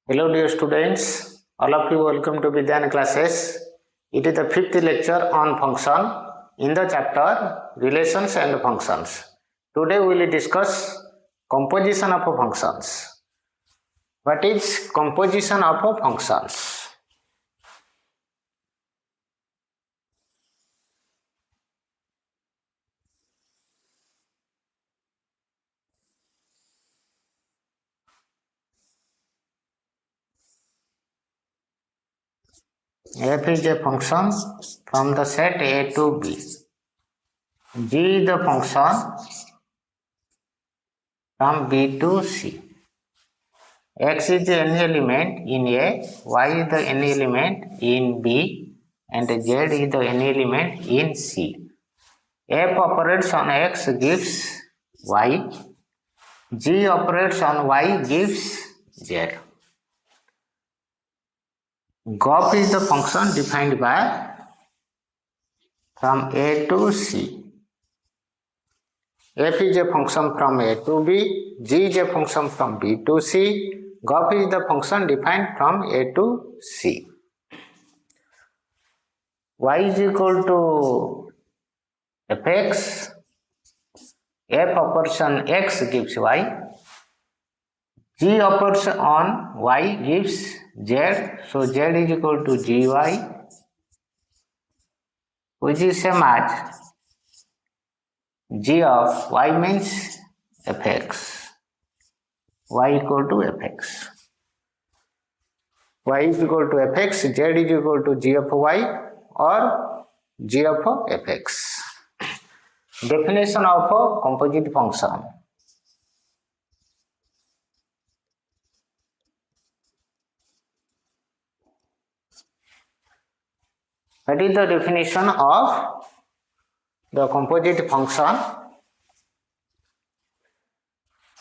Hello dear students, all of you welcome to Vidyan classes. It is the fifth lecture on function in the chapter relations and functions. Today we will discuss composition of functions. What is composition of functions? F is a function from the set A to B. G is the function from B to C. X is any element in A, Y is the any element in B, and Z is the any element in C. F operates on X gives Y. G operates on Y gives Z. GOP is the function defined by from A to C. F is a function from A to B. G is a function from B to C. GOP is the function defined from A to C. Y is equal to fx. F operates on X gives Y. G operates on Y gives Z. So Z is equal to Gy, which is same as G of Y means fx. Y equal to fx. Y is equal to fx. Z is equal to G of Y or G of fx. Definition of a composite function. What is the definition of the composite function?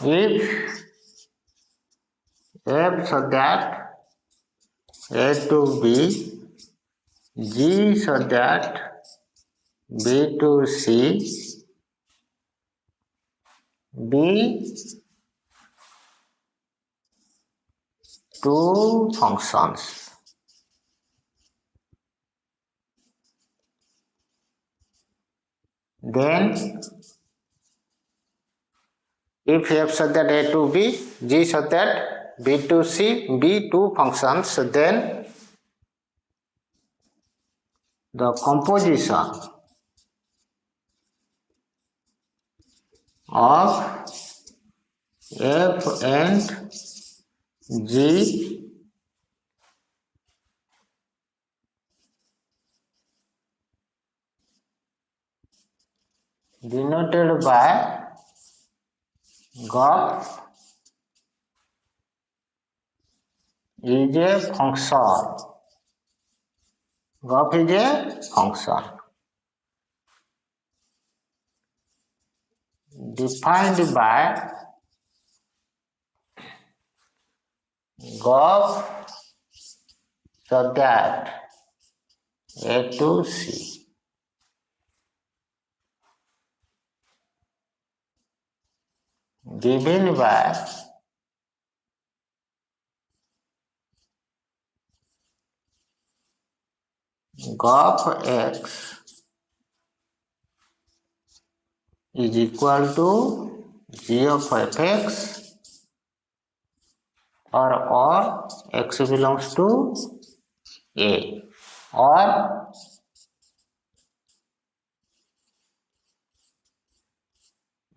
If f so that A to B, G so that B to C, B two functions. Then if f so that A to B, G so that B to C, B two functions, then the composition of f and G denoted by GOP is a function. GOP is a function defined by GOP so that A to C. Given by GOP x is equal to G of fx or x belongs to A or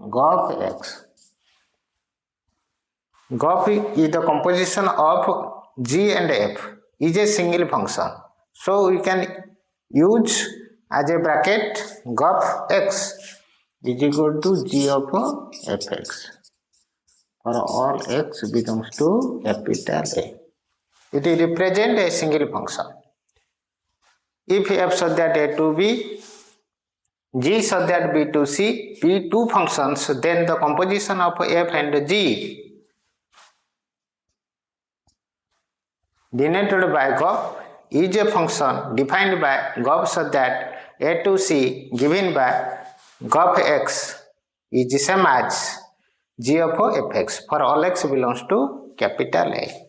GOP x. GOP is the composition of G and F is a single function. So we can use as a bracket GOP x is equal to G of fx for all x belongs to capital A. It represents a single function. If f so that A to B, G so that B to C, B two functions, then the composition of f and G denoted by GOP is a function defined by GOP so that A to C given by GOP x is the same as G of fx for all x belongs to capital A.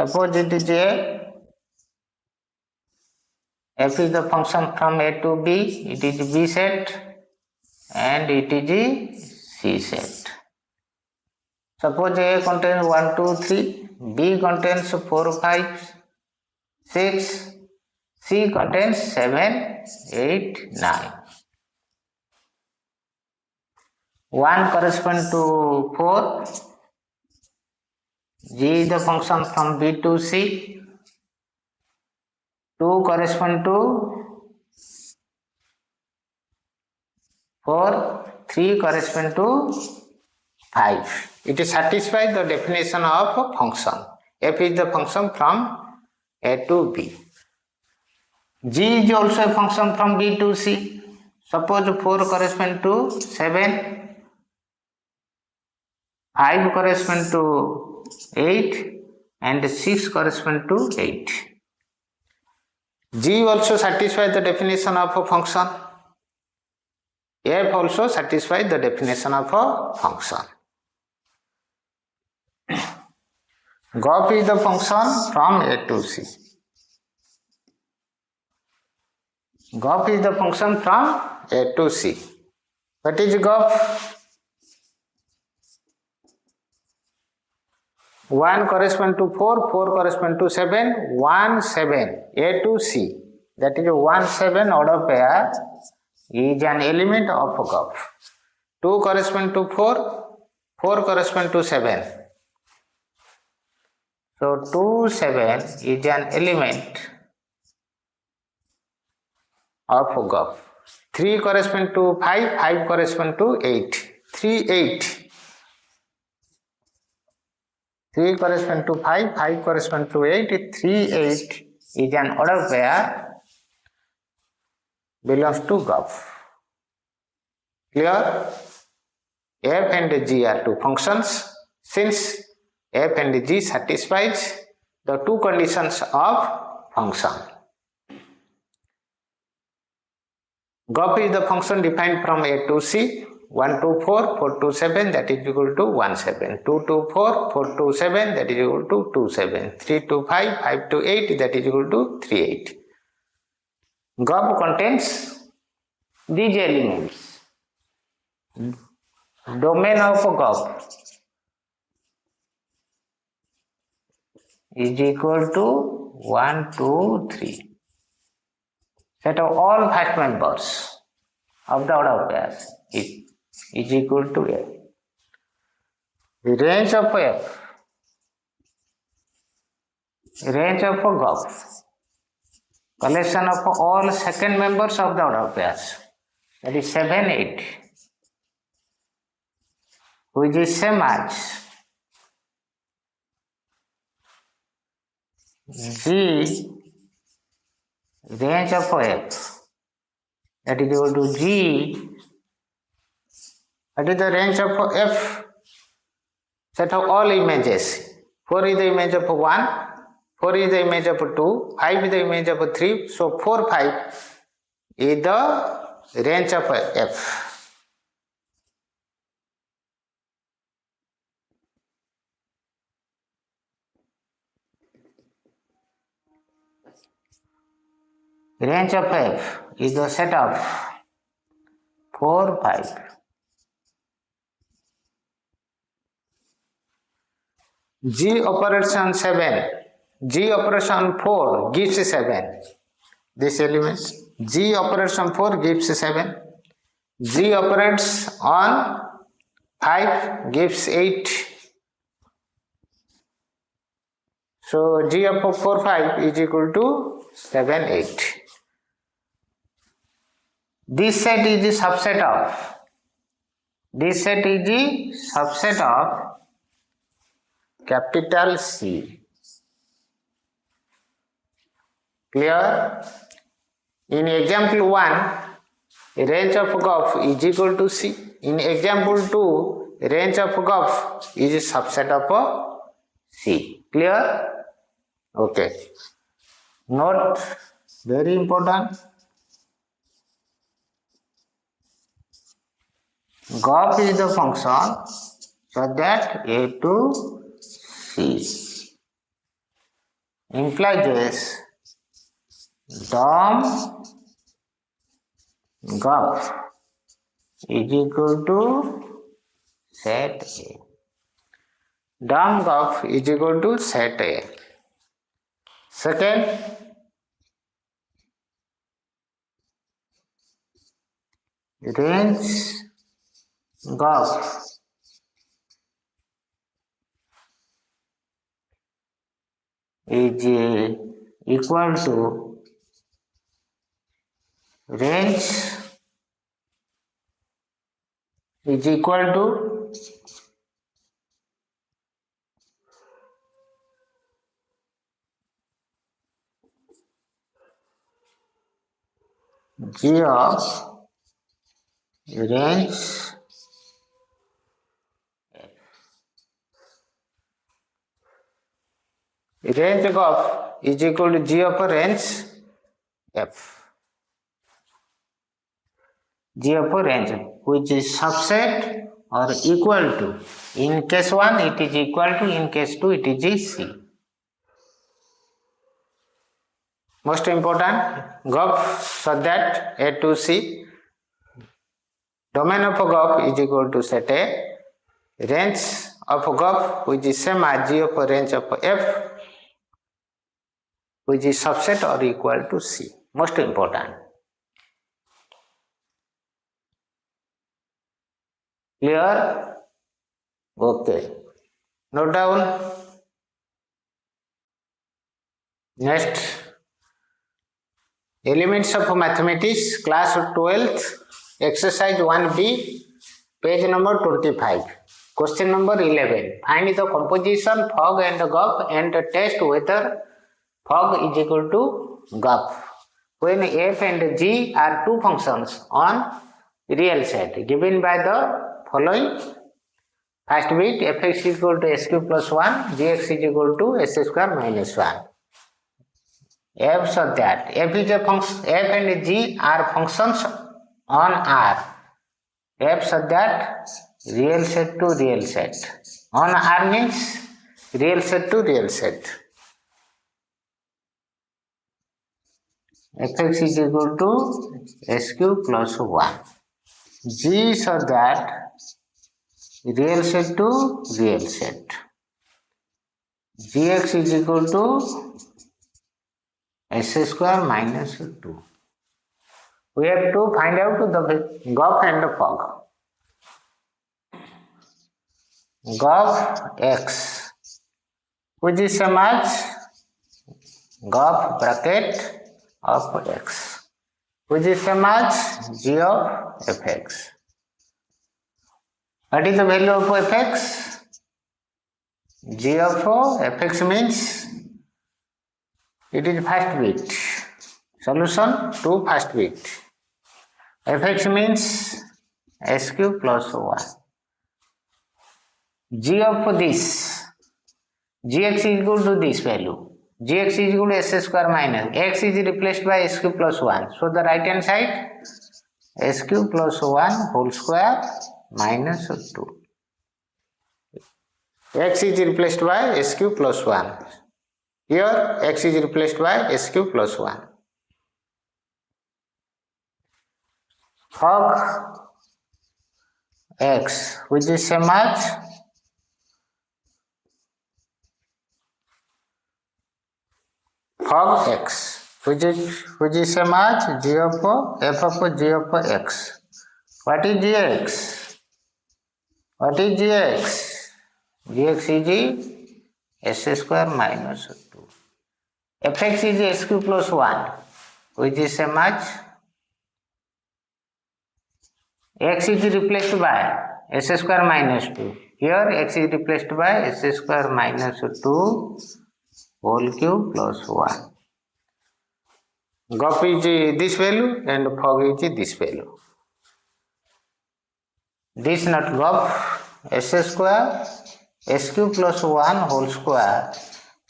Suppose it is a, f is the function from A to B, it is B set and it is a C set. Suppose A contains 1, 2, 3, B contains 4, 5, 6, C contains 7, 8, 9. 1 corresponds to 4, G is the function from B to C, 2 corresponds to 4, 3 corresponds to 5. It satisfies the definition of a function. F is the function from A to B. G is also a function from B to C. Suppose 4 corresponds to 7, 5 corresponds to 8 and 6 corresponds to 8. G also satisfies the definition of a function. F also satisfies the definition of a function. GOP is the function from A to C. GOP is the function from A to C. What is GOP? 1 corresponds to 4, 4 corresponds to 7, 1, 7, A to C. That is 1, 7 order pair is an element of GOP. 2 corresponds to 4, 4 corresponds to 7. So 2, 7 is an element of GOP. 3 corresponds to 5, 5 corresponds to 8. 3, 8. 3 corresponds to 5, 5 corresponds to 8, 3, 8 is an order pair belongs to GOP. Clear? F and G are two functions. Since F and G satisfies the two conditions of function. GOP is the function defined from A to C. 1 to 4, 4 to 7, that is equal to 1, 7. 2 to 4, 4 to 7, that is equal to 2, 7. 3 to 5, 5 to 8, that is equal to 3, 8. GOP contains these elements. Domain of GOP is equal to 1, 2, 3. Set of all first members of the order of pairs is equal to F. The range of F, range of GOP, collection of all second members of the order of pairs, that is 7, 8, which is same as G range of F, that is equal to G. That is the range of F, set of all images. 4 is the image of 1, 4 is the image of 2, 5 is the image of 3. So 4, 5 is the range of F. Range of F is the set of 4, 5. G operation 7, G operation 4 gives 7. This element, G operation 4 gives 7. G operates on 5 gives 8. So G of 4, 5 is equal to 7, 8. This set is a subset of, this set is a subset of capital C. Clear? In example 1, range of GOP is equal to C. In example 2, range of GOP is a subset of C. Clear? Okay. Note, very important. GOP is the function so that A to C. implies this DOM GUF is equal to set A. DOM GUF is equal to set A. Second, range GUF is equal to range is equal to G of range of is equal to G of range F. G of range which is subset or equal to. In case 1 it is equal to, in case 2 it is C. Most important, GUF so that A to C. Domain of GUF is equal to set A. Range of GUF which is same as G of range of F, which is subset or equal to C. Most important. Clear? Okay. Note down. Next, Elements of Mathematics, class 12th, exercise 1B, page number 25. Question number 11. Find the composition fog and GUF and test whether fog is equal to GUF when f and g are two functions on real set given by the following. First bit, fx is equal to s cube plus 1, gx is equal to s square minus 1. F so that f is a function, f and g are functions on R. F so that real set to real set. On R means real set to real set. Fx is equal to s cube plus 1. G so that real set to real set. Gx is equal to s square minus 2. We have to find out the GUF and the fog. GUF x, which is same as GUF bracket of x, which is same as g of fx. What is the value of fx? G of fx means it is first bit. Solution to first bit. Fx means s cube plus 1. G of this, gx is equal to this value. Gx is equal to s square minus, x is replaced by s cube plus 1. So the right hand side, s cube plus 1 whole square minus 2. X is replaced by s cube plus 1. Here x is replaced by s cube plus 1. Fog x, which is same as fog x, which is same as g of f of g of x. What is gx? What is gx? Gx is s square minus 2. Fx is s cube plus 1, which is same as x is replaced by s square minus 2. Here x is replaced by s square minus 2 whole cube plus 1. GUF is this value and fog is this value. This not GUF, s square s cube plus 1 whole square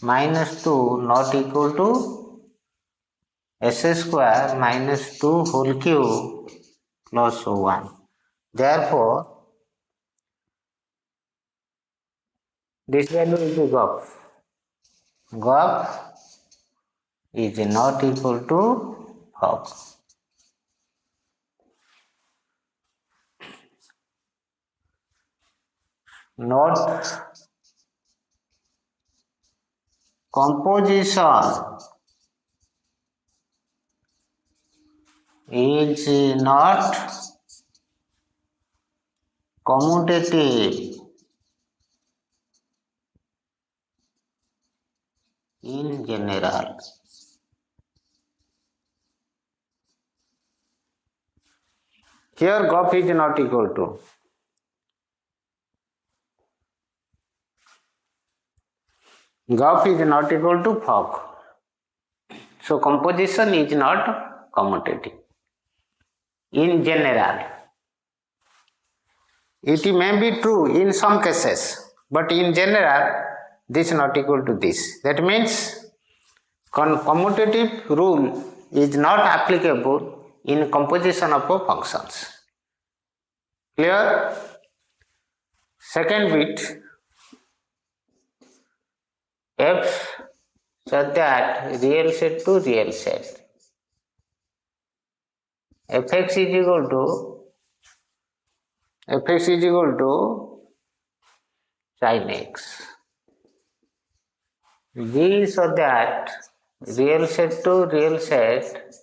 minus 2 not equal to s square minus 2 whole cube plus 1. Therefore, this value is the GUF. GUF is not equal to fog. Note composition is not commutative in general. Here GOP is not equal to. GOP is not equal to fog. So composition is not commutative in general. It may be true in some cases, but in general this is not equal to this. That means commutative rule is not applicable in composition of functions. Clear? Second bit, f such that real set to real set. fx is equal to sin x. G so that real set to real set,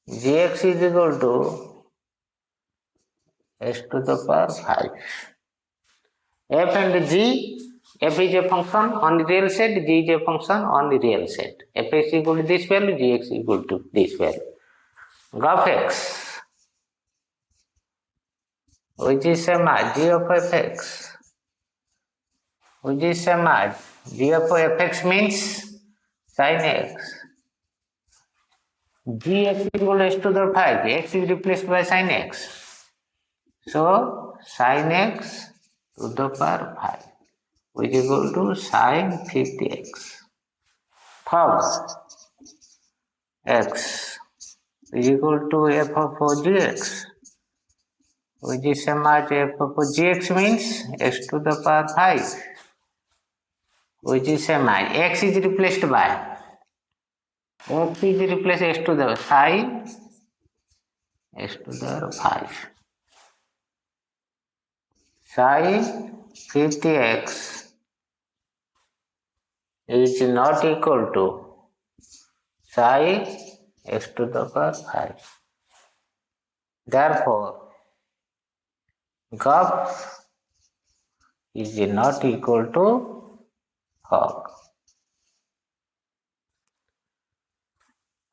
gx is equal to s to the power 5. F and g, f is a function on the real set, g is a function on the real set. fx is equal to this value, gx is equal to this value. Of x, which is same as g of fx, which is same as g of fx means sin x. Gx is equal to s to the 5, x is replaced by sin x. So sin x to the power 5, which is equal to sin 50x. Fog x is equal to f of gx, which is same as f of gx means x to the power 5, which is same as x is replaced by x to the sin x to the 5. Sin 50x is not equal to sin x to the power 5. Therefore, GOP is not equal to fog.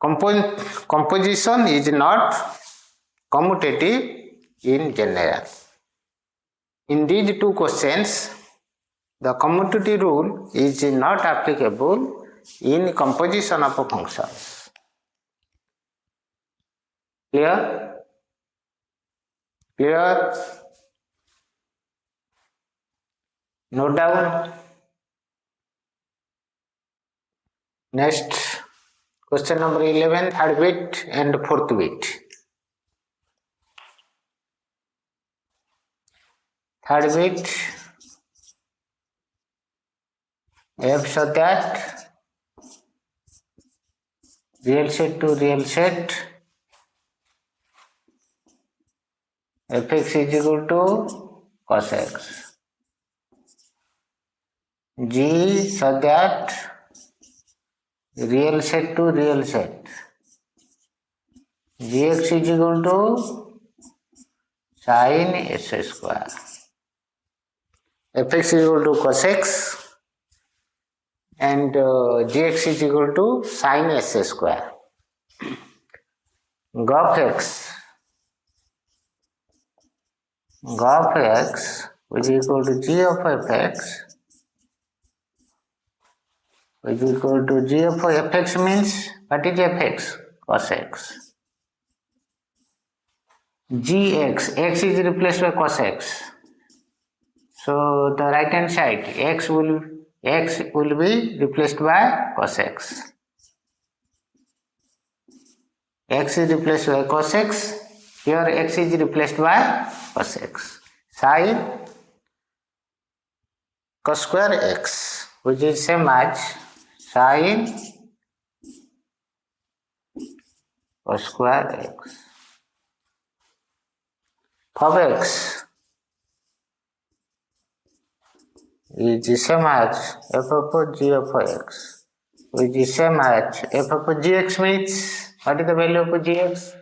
Composition is not commutative in general. In these two questions, the commutative rule is not applicable in composition of functions. Clear? Clear? Note down. Next, question number 11, third bit and fourth bit. Third bit, f so that real set to real set, fx is equal to cos x. G so that real set to real set, gx is equal to sin s square. fx is equal to cos x and gx is equal to sin s square. Gop x which is equal to g of fx, which is equal to g of fx means what is fx? Cos x. Gx, x is replaced by cos x. So the right hand side x will be replaced by cos x. X is replaced by cos x. Here x is replaced by cos x. Sin cos square x, which is same as sin cos square x. Of x is the same as f of g of x, which is same as f of gx means what is the value of gx?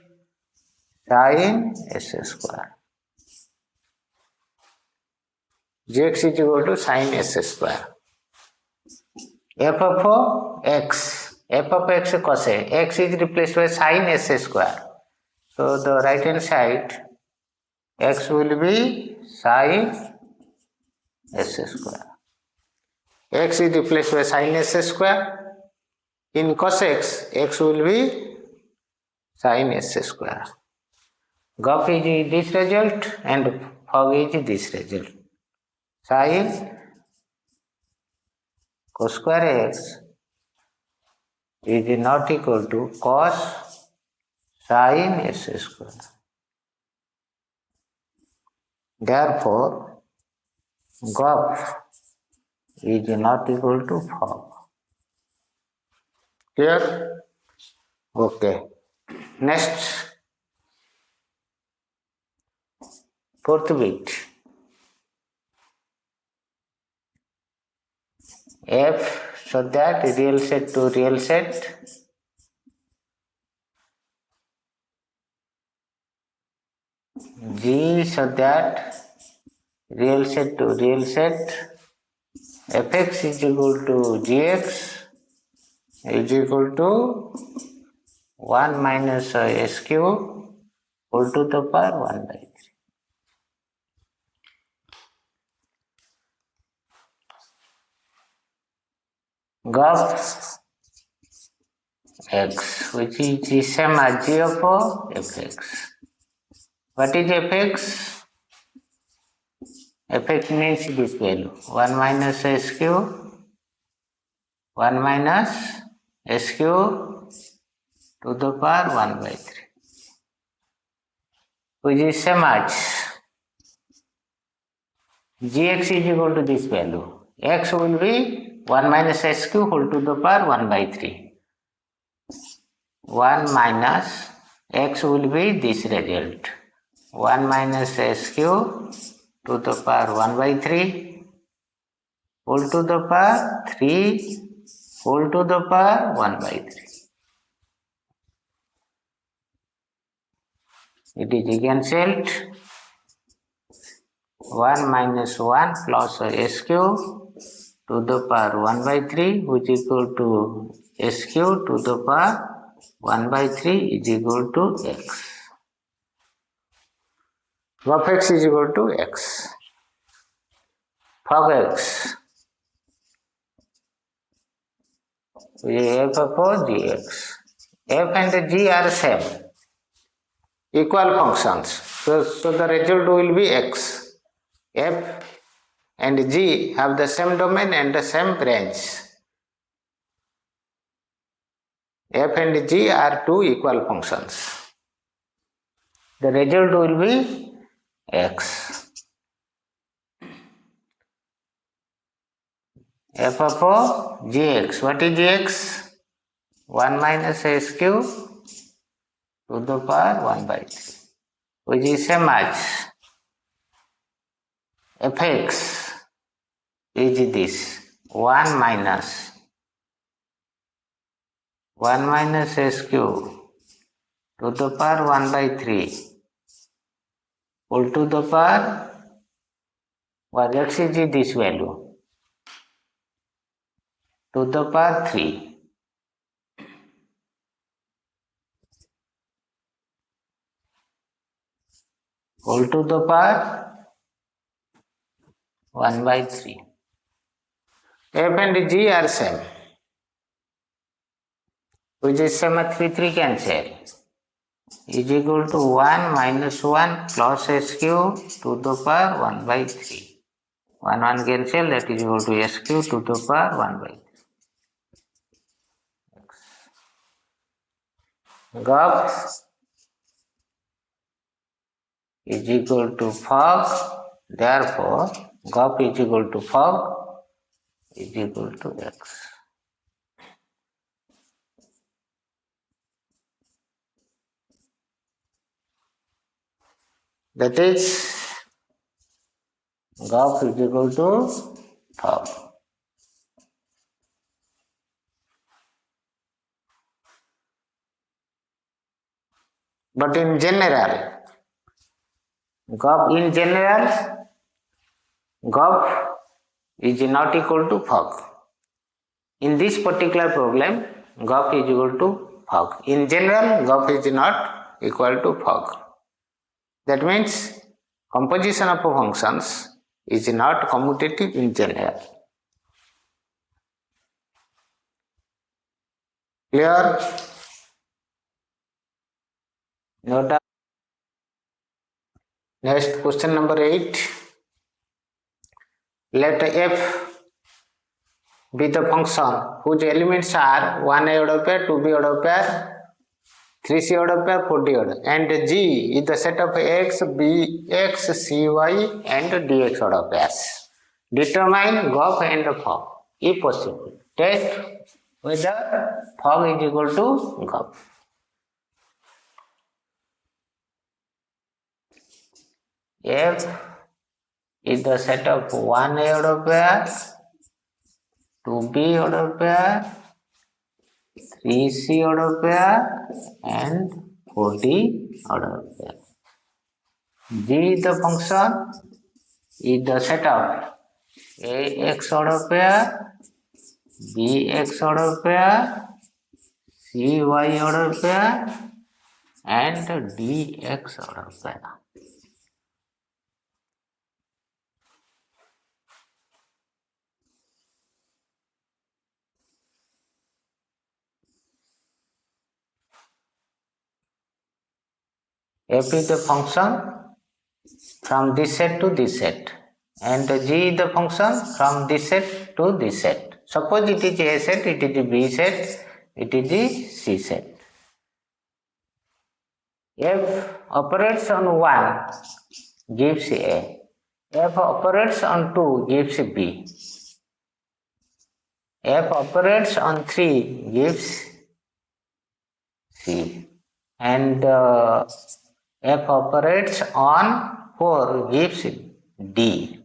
Sin s square. Gx is equal to sin s square. F of x cos a, x is replaced by sin s square. So the right hand side x will be sin s square. X is replaced by sin s square. In cos x will be sin s square. Gauge is this result and fog is this result. Sin cos square x is not equal to cos sin s square. Therefore, gauge is not equal to fog. Clear? Okay. Next, fourth bit. F so that real set to real set. G so that real set to real set. Fx is equal to gx is equal to 1 minus s cube whole to the power 1 by 3. Gauge x, which is the same as g of fx. What is fx? Fx means this value 1 minus s cube 1 minus s cube to the power 1 by 3, which is same as gx is equal to this value. X will be 1 minus s cube whole to the power 1 by 3. 1 minus x will be this result. 1 minus s cube to the power 1 by 3 whole to the power 3 whole to the power 1 by 3. It is cancelled. 1 minus 1 plus s cube to the power 1 by 3, which is equal to s cube to the power 1 by 3 is equal to x. Of x is equal to x. Of x, f of gx. F and g are same, equal functions. So the result will be x. F and g have the same domain and the same range. F and g are two equal functions. The result will be x. F of gx. What is gx? 1 minus s cube to the power 1 by 3, which is same as fx is this 1 minus s cube to the power 1 by 3 whole to the power, well, x is this value, to the power 3 whole to the power 1 by 3. F and g are same, which is same as 3 cancel, is equal to 1 minus 1 plus s cube to the power 1 by 3. 1 cancel, that is equal to s cube to the power 1 by 3. Gauge is equal to fog, therefore gauge is equal to fog is equal to x. that is GOP is equal to FOG. But in general, GOP is not equal to FOG. In this particular problem, GOP is equal to FOG. In general, GOP is not equal to FOG. That means composition of functions is not commutative in general. Clear? Note down. Next, question number 8. Let f be the function whose elements are 1a order pair, 2b order pair, 3c order pair, 4d order, and G is the set of x, bx, cy, and dx order pairs. Determine GOP and FOG if possible. Test whether FOG is equal to GOP. F is the set of 1a order pair, 2b order pair, 3c order pair, and 4d order pair. G is the function is the set of ax order pair, bx order pair, cy order pair, and dx order pair. F is the function from this set to this set, and G is the function from this set to this set. Suppose it is A set, it is B set, it is C set. F operates on 1 gives A. F operates on 2 gives B. F operates on 3 gives C. And F operates on 4 gives D.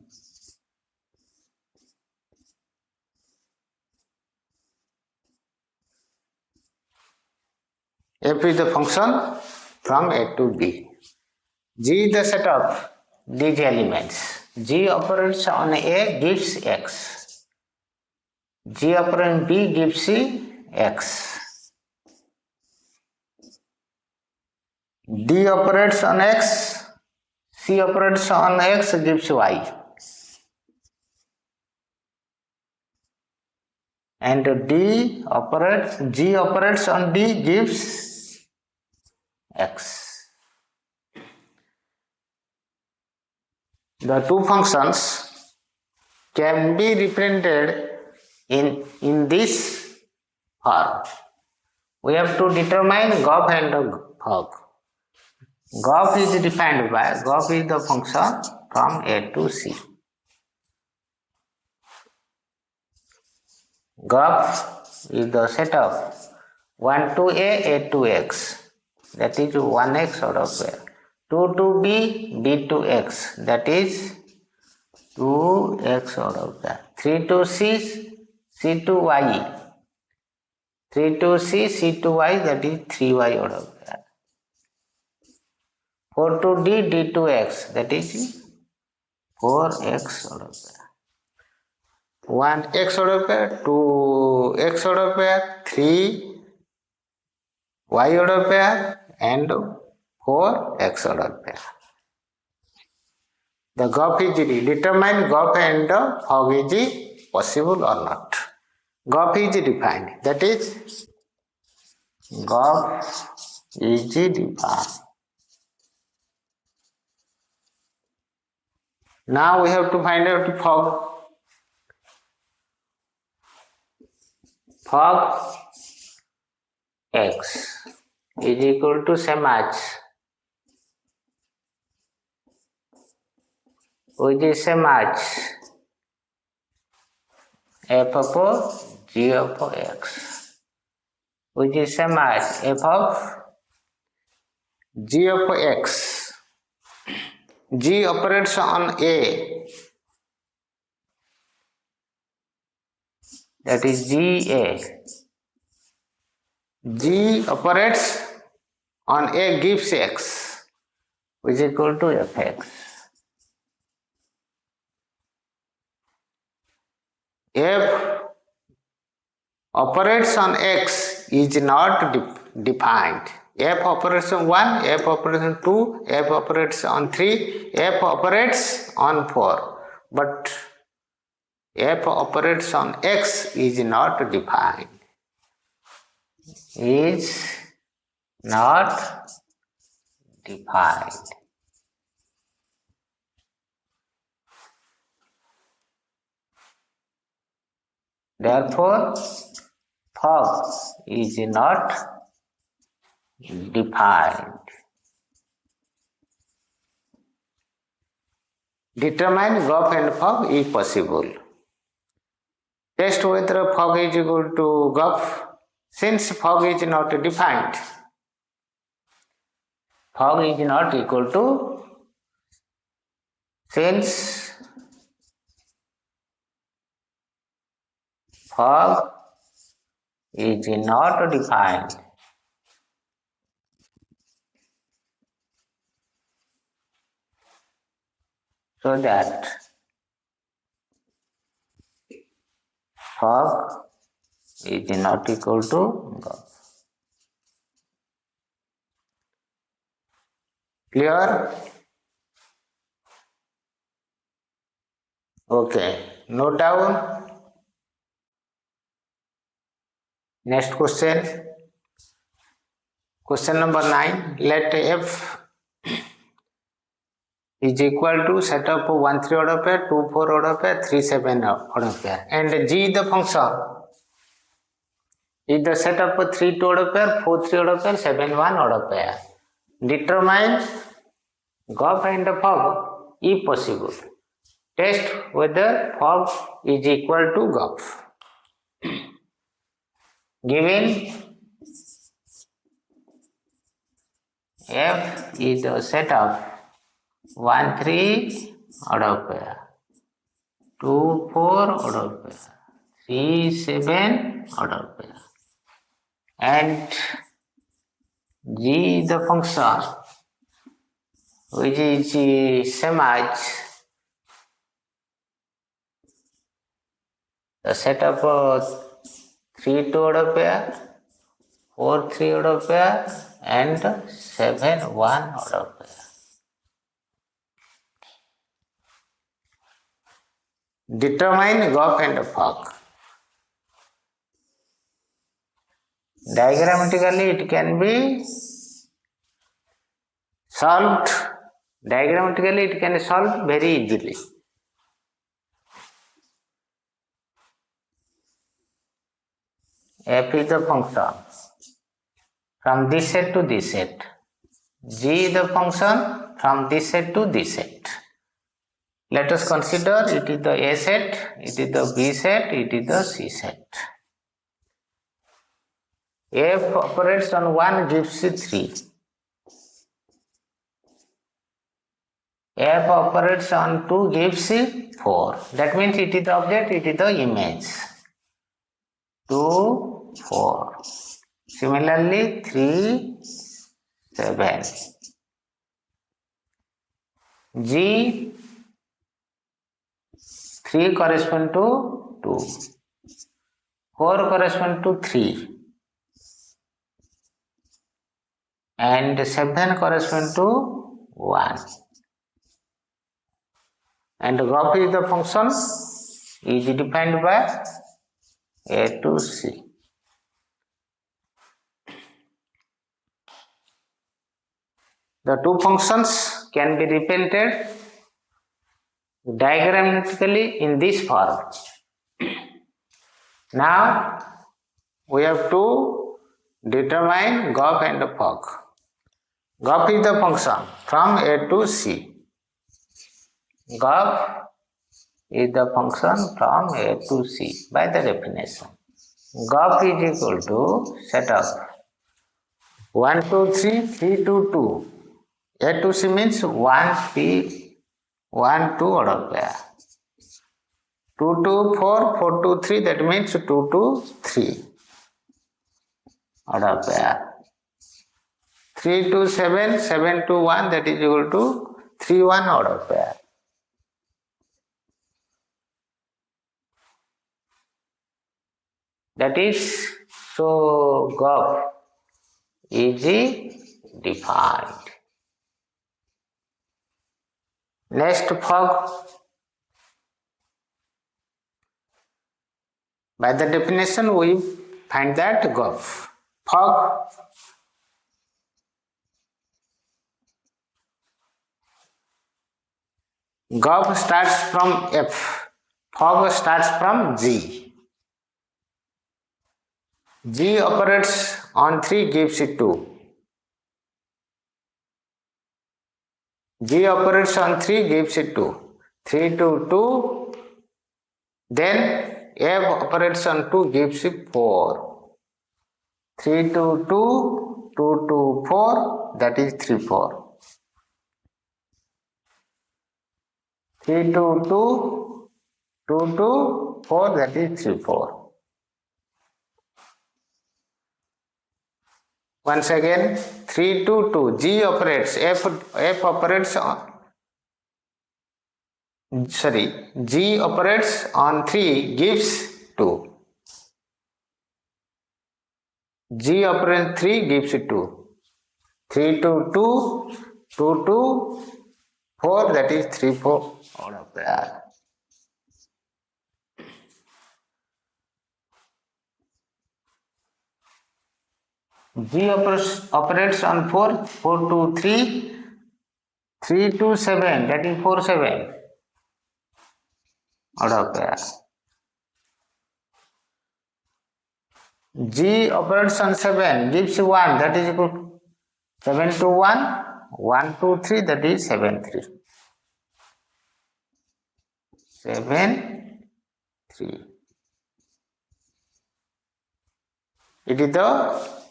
F is the function from A to B. G is the set of these elements. G operates on A gives X. G operates on B gives X. D operates on X, C operates on X gives Y. And G operates on D gives X. The two functions can be represented in this form. We have to determine GOP and FOG. GOP is defined by GOP is the function from A to C. GOP is the set of 1 to A to X, that is 1x order pair, 2 to B, B to X, that is 2x order pair, 3 to C, C to Y, 3 to C, C to Y, that is 3y order pair, 4 to D, D to X, that is 4x order pair. 1x order pair, 2x order pair, 3y order pair, and 4x order pair. The GOP is determined. GOP and FOG is possible or not. GOP is defined. That is, GOP is defined. Now we have to find out FOG. FOG x is equal to same as, which is same as f of g of x, which is same as f of g of x G operates on A, that is GA. G operates on A gives X, which is equal to Fx. F operates on X is not defined. F operates on 1, F operates on 2, F operates on 3, F operates on 4. But F operates on X is not defined. Is not defined. Therefore, fog is not defined. Determine gulf and fog if possible. Test whether fog is equal to gulf. Since fog is not defined, fog is not equal to, since fog is not defined, so that fog is not equal to gulf. Clear? Okay, note down. Next question. Question number 9. Let F is equal to set up 1 3 order pair, 2 4 order pair, 3 7 order pair, and G the function is the set up 3 2 order pair, 4 3 order pair, 7 1 order pair. Determine gulf and fog if possible. Test whether fog is equal to gulf. Given F is the set of 1 3 order pair, 2 4 order pair, 3 7 order pair, and G the function which is same as the set of 3 2 order pair, 4 3 order pair, and 7 1 order pair. Determine gulf and fog. Diagrammatically it can be solved. Diagrammatically it can be solved very easily. F is the function from this set to this set. G is the function from this set to this set. Let us consider it is the A set, it is the B set, it is the C set. F operates on 1 gives 3. F operates on 2 gives 4. That means it is the object, it is the image. 2 4. Similarly 3 7. G 3 correspond to 2. 4 correspond to 3. And 7 correspond to 1. And gulf is the function is defined by A to C. The two functions can be represented diagrammatically in this form. Now we have to determine gulf and fog. Gulf is the function from A to C. Gulf is the function from A to C by the definition. Gulf is equal to set of 1 2 3 3 2 2. A to C means 1 3 1, 2 order pair. 2 to 4, 4 to 3, that means 2 to 3 order pair. 3 to 7, 7 to 1, that is equal to 3, 1 order pair. That is, so GOP is defined. Next, fog. By the definition, we find that GOP. Fog GOP starts from F. Fog starts from G. G operates on 3, gives it 2. G operates on 3, gives it 2. 3 to 2. Then F operates on 2, gives it 4. 3 to 2, 2 to 4, that is 3, 4. 3 to 2, 2 to 4, that is 3, 4. Once again, 3 to 2, G operates, F operates on, G operates on 3, gives 2. G operates 3, gives 2. 3 to 2, 2 to 4, that is 3, 4 order pair. G operates on 4, 4 to 3, 3 to 7, that is 4, 7 order pair. G operates on 7, gives 1, that is equal to 7 to 1, 1 to 3, that is 7, 3. 7, 3. It is the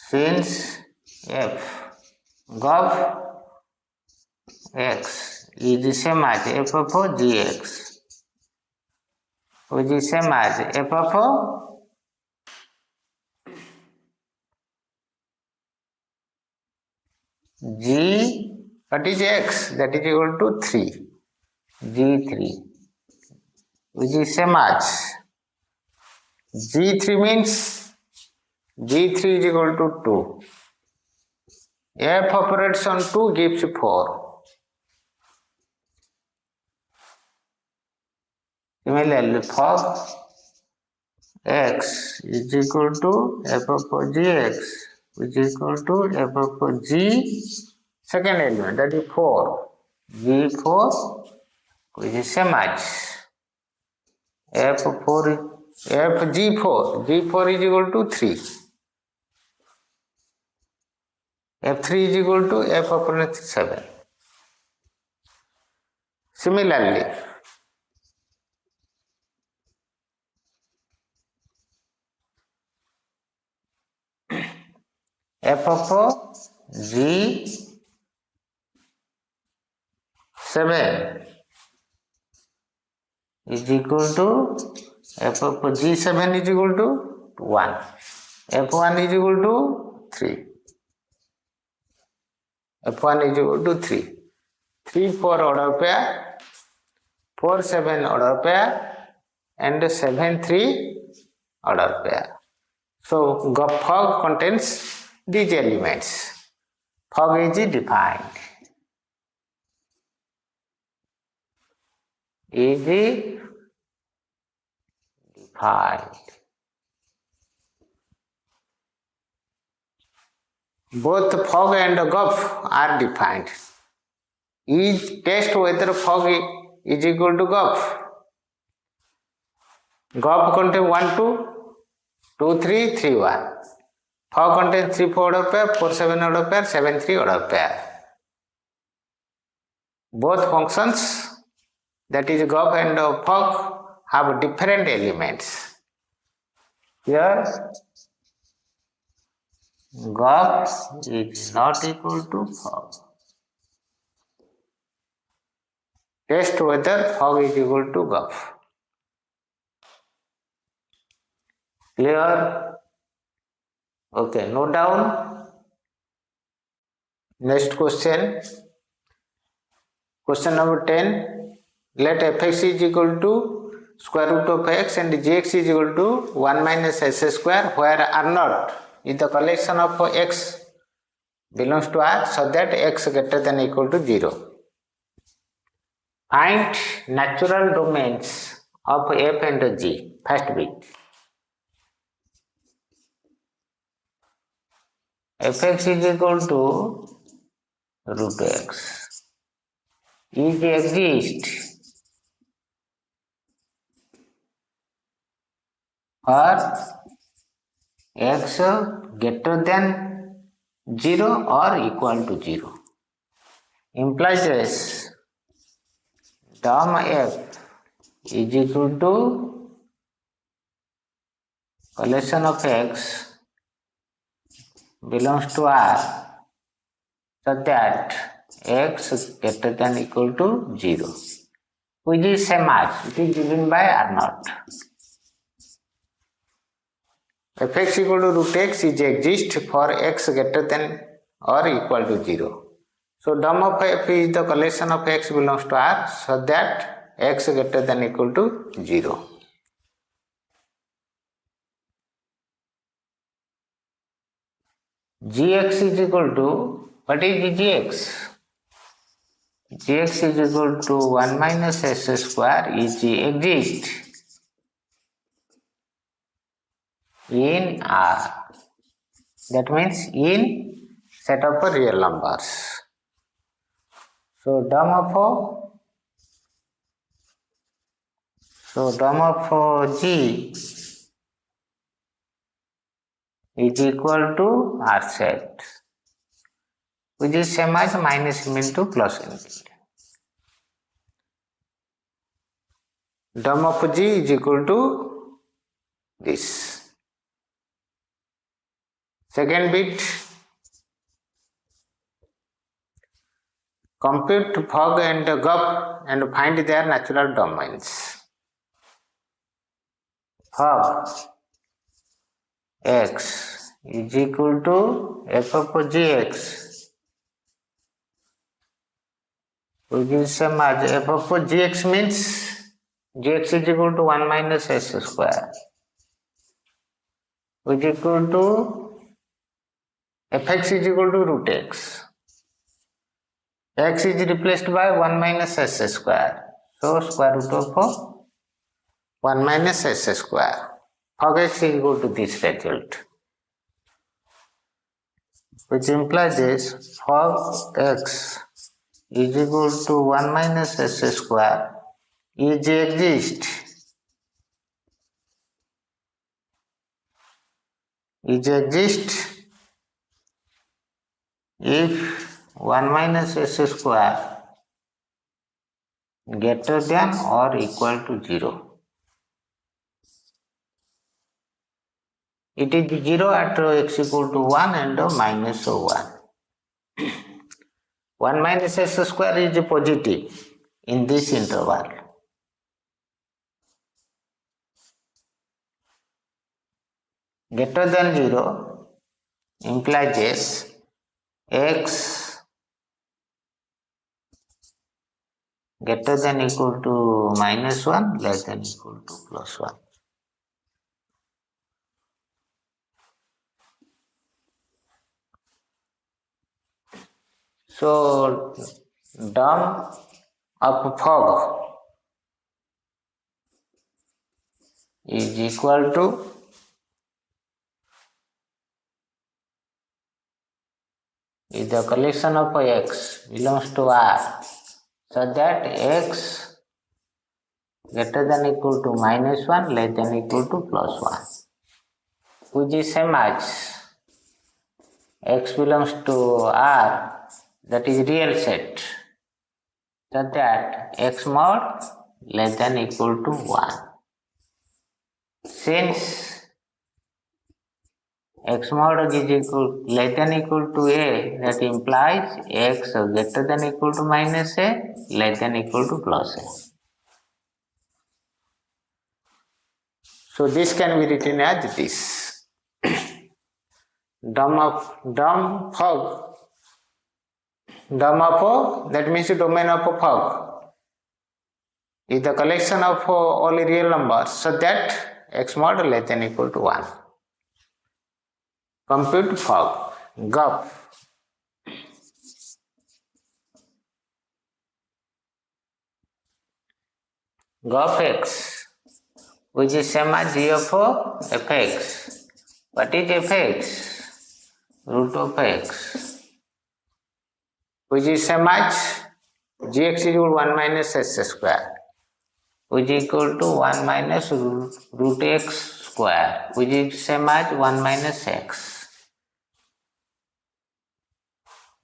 since F GOP X is the same as F of Gx, which is same as F of G, what is X? That is equal to 3, G3, which is same as G3 means G3 is equal to 2. F operates on 2, gives 4. Similarly, fog X is equal to F of Gx, which is equal to F of G, second element, that is 4. G4, which is same as F4, Fg4, G4 is equal to 3. F3 is equal to F upon 7. Similarly, F of G7 is equal to F of G7 is equal to 1. F1 is equal to 3. F1 is equal to 3. 3, 4 order pair, 4, 7 order pair, and 7, 3 order pair. So, fog contains these elements. Fog is defined. Is defined. Both fog and GOP are defined. Each test whether fog is equal to GOP. GOP contains 1, 2, 2, 3, 3, 1. Fog contains 3, 4 order pair, 4, 7 order pair, 7, 3 order pair. Both functions, that is GOP and fog, have different elements. Here, Gov is not equal to fog. Test whether fog is equal to gov. Clear? Okay, note down. Next question. Question number 10. Let fx is equal to square root of x and gx is equal to 1 minus s square, where r naught is the collection of x belongs to R, so that x greater than or equal to 0. Find natural domains of f and g. First bit. fx is equal to root x. Is exist for x greater than 0 or equal to 0. Implies this term f is equal to collection of x belongs to R, so that x greater than or equal to 0, which is same as it is given by R naught. fx equal to root x is exist for x greater than or equal to 0. So term of f is the collection of x belongs to R, so that x greater than or equal to 0. Gx is equal to, what is gx? Gx is equal to 1 minus s square is exist in R. That means in set of real numbers. So term of g is equal to R set, which is same as minus into plus infinity. Term of g is equal to this. Second bit. Compute fog and gov and find their natural domains. Fog x is equal to f of gx, which is same as f of gx means gx is equal to 1 minus s square, which is equal to fx is equal to root x. X is replaced by 1 minus s square, so square root of 1 minus s square. Fog x is equal to this result, which implies this fog x is equal to 1 minus s square is exist if 1 minus s square greater than or equal to 0. It is 0 at x equal to 1 and minus 1. 1 minus s square is positive in this interval. Greater than 0 implies x greater than equal to minus 1, less than equal to plus 1. So term of fog is equal to is the collection of x belongs to R, so that x greater than equal to minus 1, less than equal to plus 1, which is same as x belongs to R, that is real set, so that x mod less than equal to 1. Since x mod is equal less than equal to a, that implies x greater than equal to minus a, less than equal to plus a. So this can be written as this. Dom of fog, that means domain of fog is the collection of all real numbers so that x mod less than equal to 1. Compute fog, gup. Gup x, which is same as g of fx. What is fx? Root of x, which is same as gx is equal to 1 minus s square, which is equal to 1 minus root x square, which is same as 1 minus x.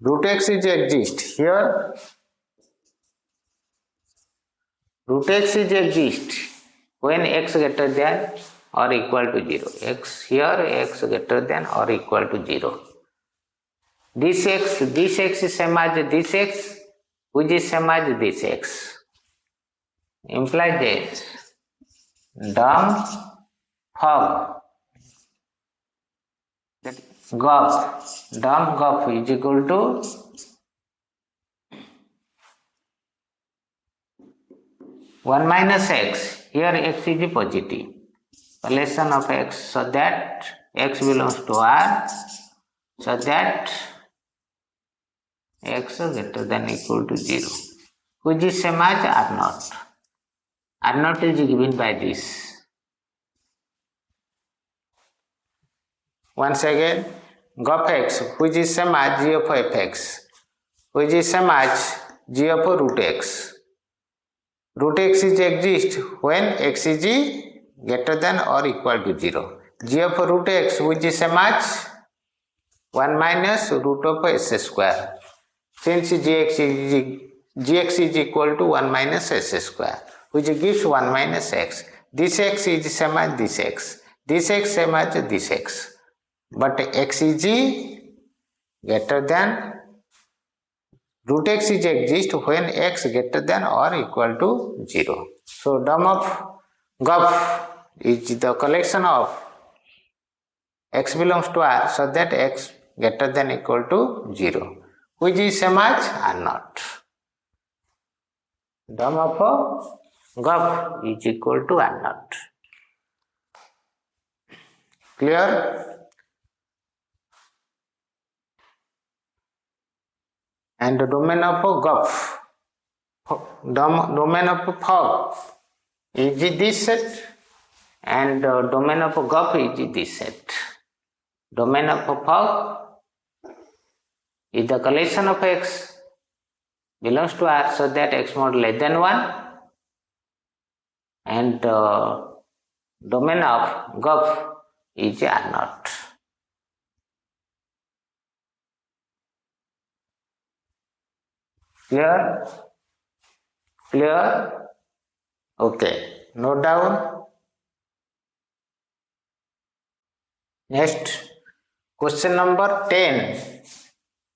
Root x is exist here. Root x is exist when x greater than or equal to 0. X here, x greater than or equal to 0. This x is same as this x, which is same as this x. Implies this. Dumb fog gup is equal to one minus x. Here x is positive. Relation of x so that x belongs to R, so that x greater than equal to 0, which is same as R naught. R naught is given by this. Once again, gup x, which is same as g of fx, which is same as g of root x. Root x is exist when x is greater than or equal to 0. G of root x, which is same as 1 minus root of s square. Since gx is equal to 1 minus s square, which gives 1 minus x. This x is same as this x. This x same as this x. But x is greater than, root x is exist when x greater than or equal to 0. So term of gup is the collection of x belongs to R so that x greater than equal to 0, which is same as R naught. Term of gup is equal to R naught. Clear? And the domain of domain of fog is this set, and the domain of gup is this set. Domain of fog is the collection of x belongs to R so that x mod less than 1, and domain of gup is R naught. Clear? Clear? Okay. Note down. Next, question number 10.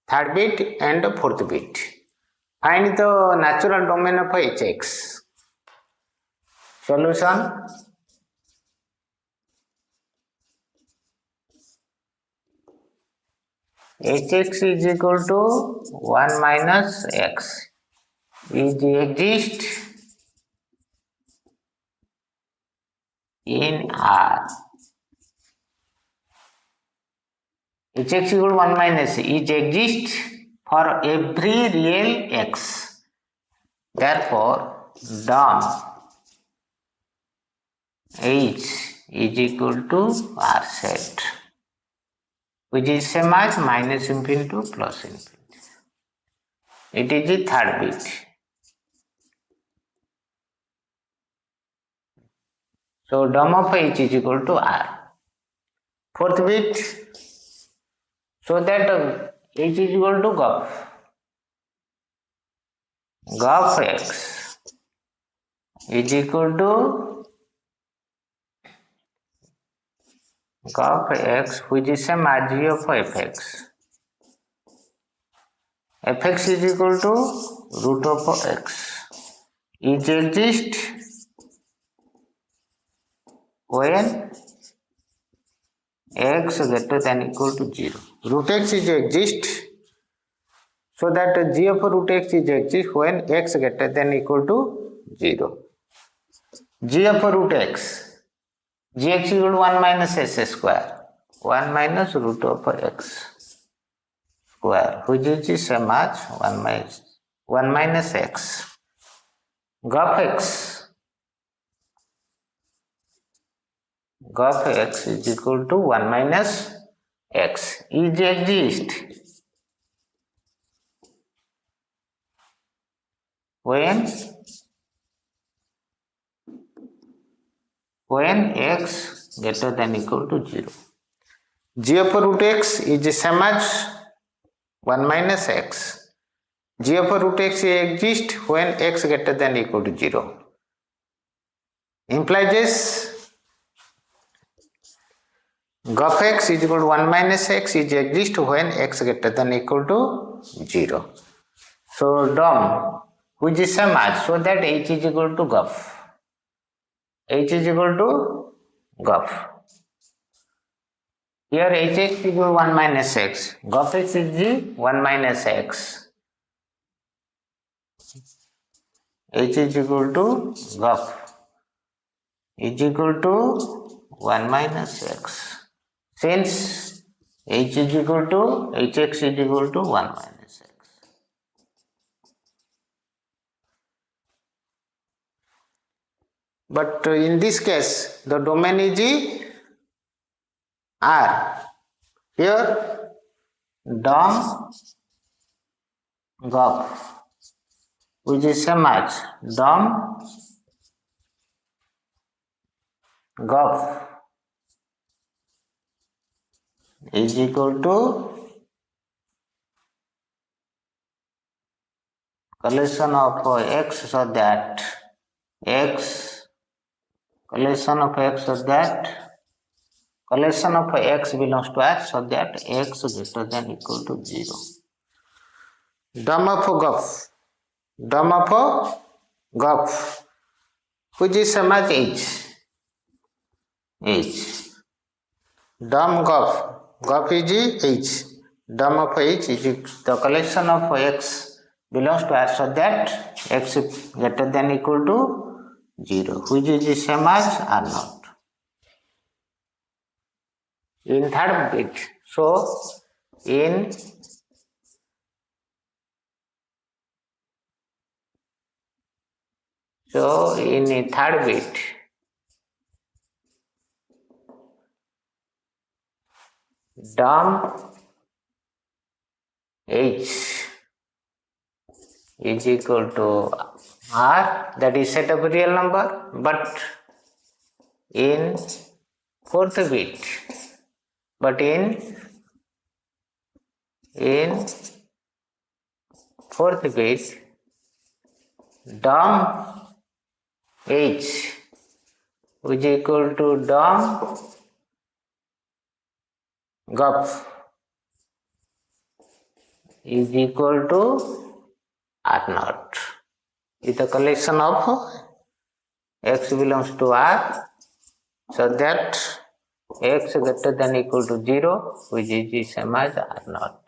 Third bit and fourth bit. Find the natural domain of hx. Solution. Hx is equal to 1 minus x. Is exist in R. Hx equal to 1 minus is exist for every real x. Therefore, dom h is equal to R set, which is same as minus infinity to plus infinity. It is the third bit. So dom of h is equal to R. Fourth bit, so that h is equal to gup. Gup x is equal to of x which is same as g of fx. Fx is equal to root of x. It exists when x greater than equal to 0. Root x is exist, so that g of root x is exist when x greater than equal to 0. G of root x, gx equal to 1 minus s square, 1 minus root of x square, which is the same as 1 minus x. Of x is equal to 1 minus x. Is exist when x greater than equal to 0. G of root x is the same as 1 minus x. G of root x exists when x greater than equal to 0. Implies this of x is equal to 1 minus x is exist when x greater than equal to 0. So DOM which is same as, so that h is equal to GOF. H is equal to GOF. Here hx is equal to 1 minus x. GOF x is the 1 minus x. H is equal to GOF is equal to 1 minus x. Since h is equal to hx is equal to 1 minus x. But in this case, the domain is R. Here, DOM GOF, which is same as DOM GOF is equal to collection of x, so that x collection of x, so that collection of x belongs to R, so that x greater than equal to 0. DOM of GOF, DOM of GOF, which is same as h. DOM GOF is h. DOM of h is the collection of x belongs to R, so that x greater than equal to 0, which is the same as R naught. In third bit, so in the third bit, DOM h is equal to R, that is set of real number, but in fourth bit, but in fourth bit, DOM h which is equal to DOM GOF is equal to R naught. Is the collection of x belongs to R, so that x greater than equal to 0, which is the same as R naught.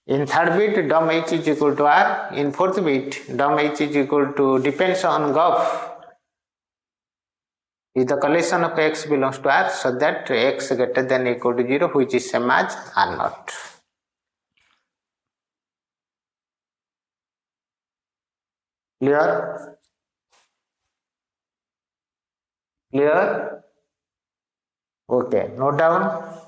In third bit, DOM h is equal to R. In fourth bit, DOM h is equal to depends on GOF. Is the collection of x belongs to R, so that x greater than equal to 0, which is same as R naught. Clear? Clear? Okay, note down.